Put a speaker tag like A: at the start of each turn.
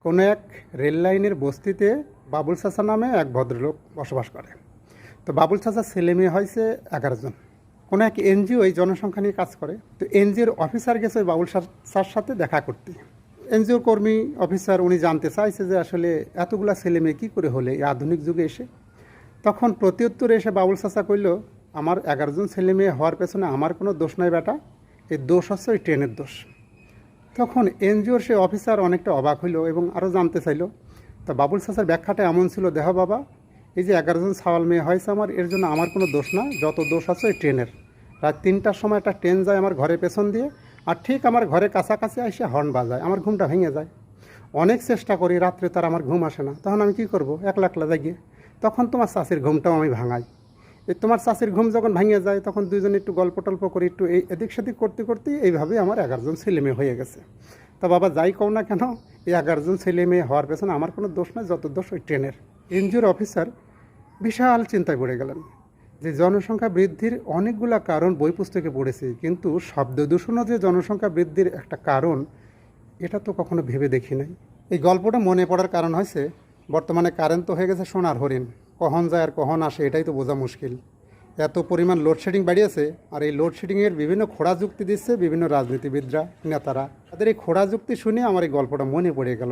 A: কোনো এক রেল লাইনের বস্তিতে বাবুল চাচা নামে এক ভদ্রলোক বসবাস করে। তো বাবুল চাচার ছেলে মেয়ে হয়েছে 11 জন। কোনো এক এনজিও এই জনসংখ্যা নিয়ে কাজ করে। তো এনজিওর অফিসার গেছে ওই বাবুল চাচার সাথে দেখা করতে। এনজিও কর্মী অফিসার উনি জানতে চাইছে যে আসলে এতগুলা ছেলে মেয়ে কী করে হলে এই আধুনিক যুগে এসে। তখন প্রত্যুত্তরে এসে বাবুল চাচা কইল, আমার 11 জন ছেলে মেয়ে হওয়ার পেছনে আমার কোনো দোষ নাই বেটা, এই দোষ হচ্ছে ওই ট্রেনের দোষ। তখন এনজিওর সে অফিসার অনেকটা অবাক হইল এবং আরও জানতে চাইল। তা বাবুল চাচার ব্যাখ্যাটা এমন ছিল, দেহ বাবা, এই যে 11 জন ছাওয়াল মেয়ে হয়েছে আমার, এর জন্য আমার কোনো দোষ না, যত দোষ আছে ওই ট্রেনের। রাত 3টার সময় একটা ট্রেন যায় আমার ঘরের পেছন দিয়ে, আর ঠিক আমার ঘরের কাছাকাছি এসে হর্ন বাজায়, আমার ঘুমটা ভেঙে যায়। অনেক চেষ্টা করি, রাত্রে তার আমার ঘুম আসে না, তখন আমি কী করবো, একলা একলা জাগিয়ে। তখন তোমার চাষির ঘুমটাও আমি ভাঙাই। এই তোমার চাষির ঘুম যখন ভেঙে যায় তখন দুজনে একটু গল্প টল্প করি, একটু এই এদিক সেদিক করতে করতেই এইভাবে আমার 11 জন ছেলে মেয়ে হয়ে গেছে। তা বাবা যাই কও না কেন, এই 11 জন ছেলে মেয়ে হওয়ার পেছনে আমার কোনো দোষ নয়, যত দোষ ওই ট্রেনের। এনজিওর অফিসার বিশাল চিন্তায় পড়ে গেলেন যে জনসংখ্যা বৃদ্ধির অনেকগুলা কারণ বই পুস্তকে পড়েছি, কিন্তু শব্দ দূষণও যে জনসংখ্যা বৃদ্ধির একটা কারণ, এটা তো কখনো ভেবে দেখি নাই। এই গল্পটা মনে পড়ার কারণ হয়েছে, বর্তমানে কারেন্ট তো হয়ে গেছে সোনার হরিণ, কখন যায় আর কখন আসে এটাই তো বোঝা মুশকিল। এত পরিমাণ লোডশেডিং বাড়িয়েছে, আর এই লোডশেডিংয়ের বিভিন্ন খোড়া যুক্তি দিচ্ছে বিভিন্ন রাজনীতিবিদরা, নেতারা। তাদের এই খোড়া যুক্তি শুনে আমার এই গল্পটা মনে পড়ে গেল।